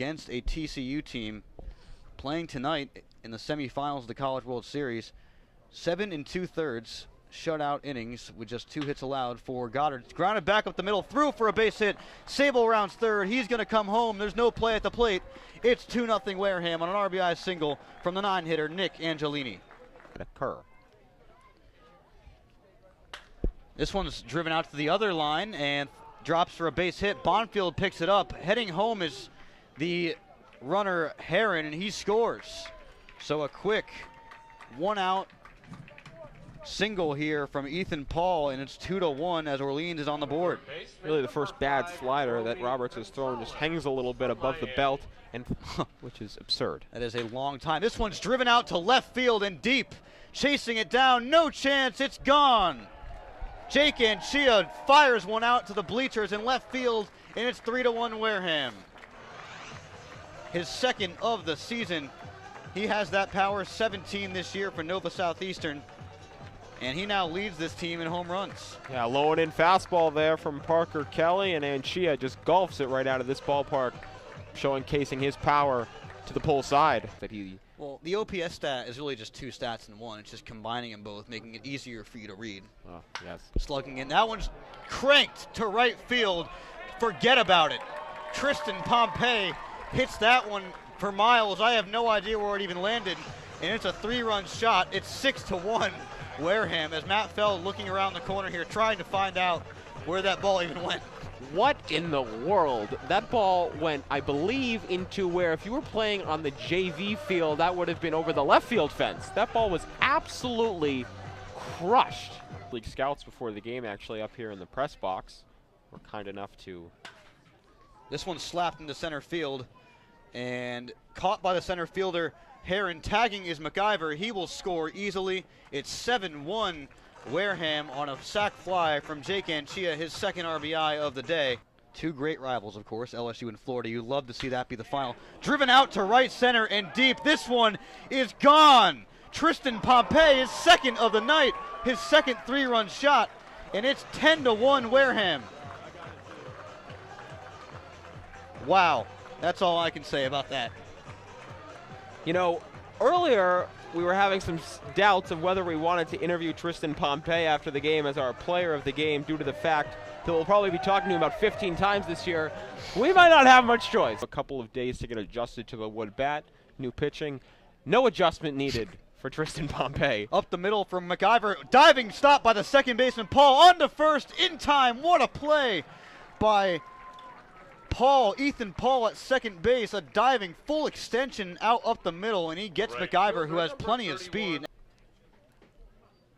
against a TCU team playing tonight in the semifinals of the College World Series. 7 2/3 shutout innings with just 2 hits allowed for Goddard. It's grounded back up the middle, through for a base hit. Sable rounds third. He's going to come home. There's no play at the plate. It's 2-0 Wareham on an RBI single from the 9-hitter Nick Angelini. Occur. This one's driven out to the other line and drops for a base hit. Bonfield picks it up. Heading home is the runner Heron, and he scores. So a quick 1-out single here from Ethan Paul, and it's 2-1 as Orleans is on the board. Really the first bad slider that Roberts has thrown, just hangs a little bit above the belt, and which is absurd. That is a long time. This one's driven out to left field and deep. Chasing it down, no chance, it's gone. Jake Anchia fires one out to the bleachers in left field, and it's 3-1 Wareham. His second of the season. He has that power, 17 this year for Nova Southeastern, and he now leads this team in home runs. Yeah, low and in fastball there from Parker Kelly, and Anchia just golfs it right out of this ballpark, showcasing his power to the pull side. Well, the OPS stat is really just 2 stats in one. It's just combining them both, making it easier for you to read. Oh, yes. Slugging in. That one's cranked to right field. Forget about it. Tristan Pompey hits that one for miles. I have no idea where it even landed, and it's a 3-run shot. It's 6-1 Wareham as Matt Feld looking around the corner here trying to find out where that ball even went. What in the world? That ball went, I believe, into where if you were playing on the JV field, that would have been over the left field fence. That ball was absolutely crushed. League scouts before the game actually up here in the press box were kind enough to. This one slapped into center field and caught by the center fielder Heron. Tagging is McIver. He will score easily. It's 7-1 Wareham on a sac fly from Jake Anchia, his second RBI of the day. Two great rivals, of course, LSU and Florida. You'd love to see that be the final. Driven out to right center and deep. This one is gone. Tristan Pompey, his second of the night, his second 3-run shot, and it's 10-1 Wareham. Wow, that's all I can say about that. You know, earlier we were having some doubts of whether we wanted to interview Tristan Pompey after the game as our player of the game due to the fact that we'll probably be talking to him about 15 times this year. We might not have much choice. A couple of days to get adjusted to the wood bat, new pitching. No adjustment needed for Tristan Pompey. Up the middle from McIver. Diving stop by the second baseman Paul. On to first in time. What a play by Paul, Ethan Paul at second base, a diving full extension out up the middle, and he gets McIver, who has plenty of speed.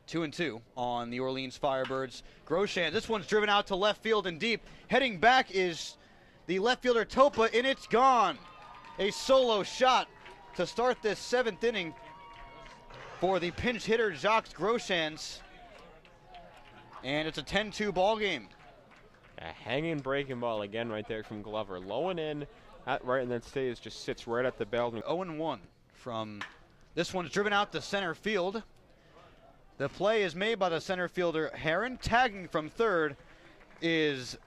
2-2 on the Orleans Firebirds. Grosjean, this one's driven out to left field and deep. Heading back is the left fielder Topa, and it's gone. A solo shot to start this 7th inning for the pinch hitter Jacques Grosjean, and it's a 10-2 ball game. A hanging breaking ball again right there from Glover. Low and in, right, and then stays, just sits right at the belt. 0-1 from this one's driven out to center field. The play is made by the center fielder Heron. Tagging from third is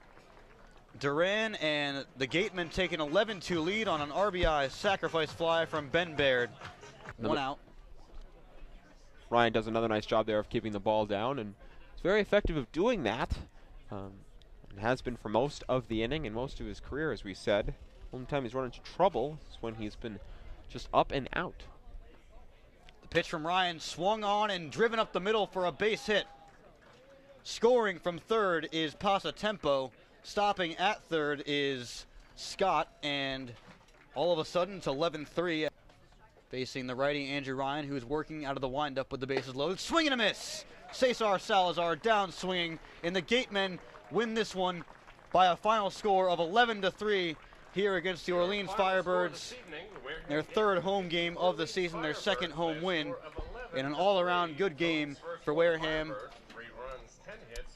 Duran, and the Gateman take an 11-2 lead on an RBI sacrifice fly from Ben Baird. 1 out. Ryan does another nice job there of keeping the ball down, and it's very effective of doing that. Has been for most of the inning and most of his career, as we said. Only time he's run into trouble is when he's been just up and out. The pitch from Ryan swung on and driven up the middle for a base hit. Scoring from third is Passatempo. Stopping at third is Scott, and all of a sudden it's 11-3. Facing the righty Andrew Ryan, who's working out of the windup with the bases loaded. Swing and a miss. Cesar Salazar down swinging, and the Gatemen win this one by a final score of 11-3 here against the Orleans Firebirds. Their third home game of the season, their second home win, and an all-around good game for Wareham.